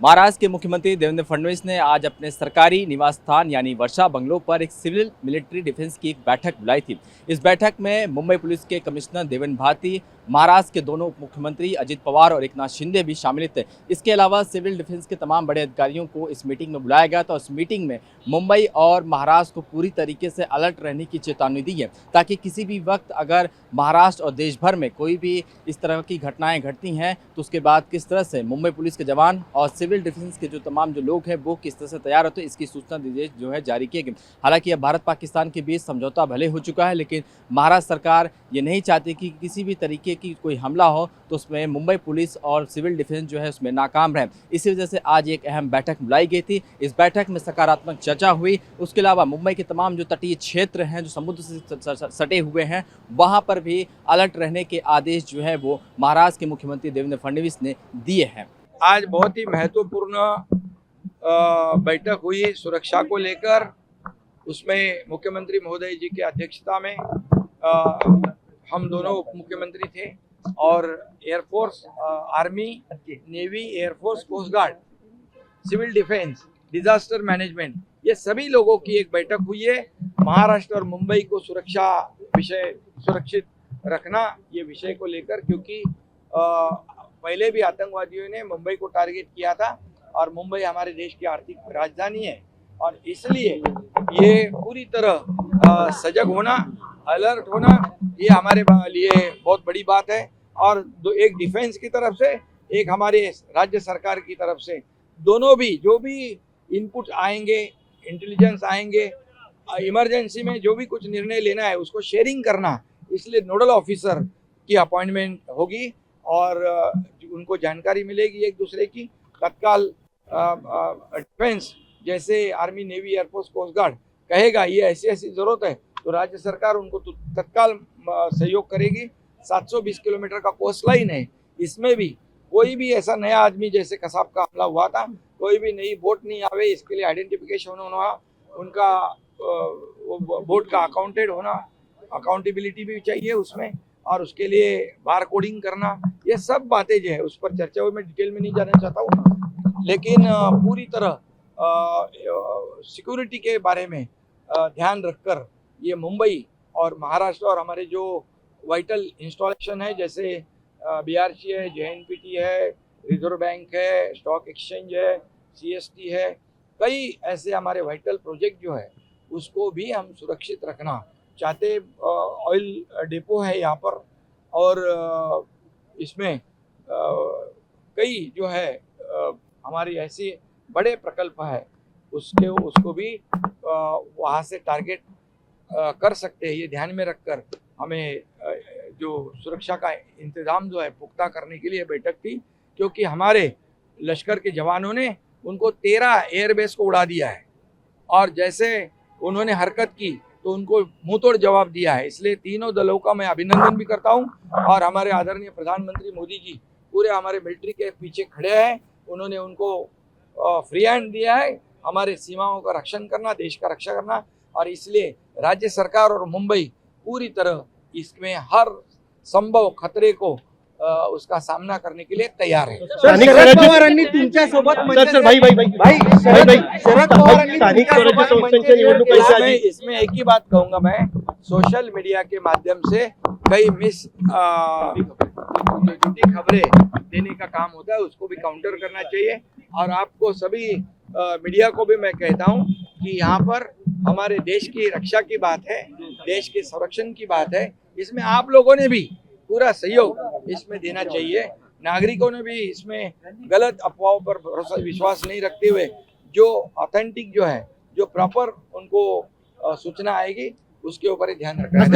महाराष्ट्र के मुख्यमंत्री देवेंद्र फडणवीस ने आज अपने सरकारी निवास स्थान यानी वर्षा बंगलो पर एक सिविल मिलिट्री डिफेंस की एक बैठक बुलाई थी। इस बैठक में मुंबई पुलिस के कमिश्नर देवेन भारती, महाराष्ट्र के दोनों उप मुख्यमंत्री अजित पवार और एकनाथ शिंदे भी शामिल थे। इसके अलावा सिविल डिफेंस के तमाम बड़े अधिकारियों को इस मीटिंग में बुलाया गया था। उस मीटिंग में मुंबई और महाराष्ट्र को पूरी तरीके से अलर्ट रहने की चेतावनी दी है, ताकि किसी भी वक्त अगर महाराष्ट्र और देश भर में कोई भी इस तरह की घटनाएं घटती हैं तो उसके बाद किस तरह से मुंबई पुलिस के जवान और सिविल डिफेंस के जो तमाम जो लोग हैं वो किस तरह से तैयार होते हैं, इसकी सूचना निर्देश जो है जारी किए गए। हालांकि अब भारत पाकिस्तान के बीच समझौता भले हो चुका है, लेकिन महाराष्ट्र सरकार ये नहीं चाहती कि किसी भी तरीके की कोई हमला हो तो उसमें मुंबई पुलिस और सिविल डिफेंस जो है उसमें नाकाम रहे। इसी वजह से आज एक अहम बैठक बुलाई गई थी। इस बैठक में सकारात्मक चर्चा हुई। उसके अलावा मुंबई के तमाम जो तटीय क्षेत्र हैं, जो समुद्र से सटे हुए हैं, वहाँ पर भी अलर्ट रहने के आदेश जो है वो महाराष्ट्र के मुख्यमंत्री देवेंद्र फडणवीस ने दिए हैं। आज बहुत ही महत्वपूर्ण बैठक हुई सुरक्षा को लेकर। उसमें मुख्यमंत्री महोदय जी की अध्यक्षता में हम दोनों उप मुख्यमंत्री थे और air force, army, navy, air force, coast guard, civil defence, disaster management, ये सभी लोगों की एक बैठक हुई है। महाराष्ट्र और मुंबई को सुरक्षित रखना ये विषय को लेकर, क्योंकि पहले भी आतंकवादियों ने मुंबई को टारगेट किया था और मुंबई हमारे देश की आर्थिक राजधानी है और इसलिए ये पूरी तरह सजग होना, अलर्ट होना, ये हमारे लिए बहुत बड़ी बात है। और एक डिफेंस की तरफ से, एक हमारे राज्य सरकार की तरफ से, दोनों भी जो भी इनपुट आएंगे, इंटेलिजेंस आएंगे, इमरजेंसी में जो भी कुछ निर्णय लेना है उसको शेयरिंग करना, इसलिए नोडल ऑफिसर की अपॉइंटमेंट होगी और उनको जानकारी मिलेगी एक दूसरे की। तत्काल डिफेंस जैसे army, navy, air force, coast guard कहेगा ये ऐसी ऐसी जरूरत है तो राज्य सरकार उनको तत्काल सहयोग करेगी। 720 किलोमीटर का कोस्ट लाइन है, इसमें भी कोई भी ऐसा नया आदमी, जैसे कसाब का हमला हुआ था, कोई भी नई बोट नहीं आवे, इसके लिए आइडेंटिफिकेशन होना, उनका बोट का अकाउंटेड होना, अकाउंटेबिलिटी भी चाहिए उसमें, और उसके लिए बार कोडिंग करना, ये सब बातें जो है उस पर चर्चा हुई। मैं डिटेल में नहीं जाना चाहता हूँ, लेकिन पूरी तरह सिक्योरिटी के बारे में ध्यान रखकर ये मुंबई और महाराष्ट्र और हमारे जो वाइटल इंस्टॉलेशन है, जैसे बीआरसी है, जेएनपीटी है, रिजर्व बैंक है, स्टॉक एक्सचेंज है, सीएसटी है, कई ऐसे हमारे वाइटल प्रोजेक्ट जो है उसको भी हम सुरक्षित रखना चाहते। ऑयल डिपो है यहाँ पर और इसमें कई जो है हमारी ऐसी बड़े प्रकल्प है, उसको भी वहाँ से टारगेट कर सकते हैं। ये ध्यान में रखकर हमें जो सुरक्षा का इंतजाम जो है पुख्ता करने के लिए बैठक थी, क्योंकि हमारे लश्कर के जवानों ने उनको 13 एयरबेस को उड़ा दिया है और जैसे उन्होंने हरकत की तो उनको मुंह तोड़ जवाब दिया है। इसलिए तीनों दलों का मैं अभिनंदन भी करता हूं और हमारे आदरणीय प्रधानमंत्री मोदी जी पूरे हमारे मिलिट्री के पीछे खड़े हैं। उन्होंने उनको फ्री हैंड दिया है हमारे सीमाओं का रक्षण करना, देश का रक्षा करना, और इसलिए राज्य सरकार और मुंबई पूरी तरह इसमें हर संभव खतरे को उसका सामना करने के लिए तैयार है। शरद पवारांनी तुमच्यासोबत इसमें एक ही बात कहूंगा, मैं सोशल मीडिया के माध्यम से कई झूठी खबरें देने का काम होता है, उसको भी काउंटर करना चाहिए। और आपको सभी मीडिया को भी मैं कहता हूं कि यहाँ पर हमारे देश की रक्षा की बात है, देश के संरक्षण की बात है, इसमें आप लोगों ने भी पूरा सहयोग इसमें देना चाहिए। नागरिकों ने भी इसमें गलत अफवाहों पर भरोसा विश्वास नहीं रखते हुए जो ऑथेंटिक जो है, जो प्रॉपर उनको सूचना आएगी उसके ऊपर ही ध्यान रखना है।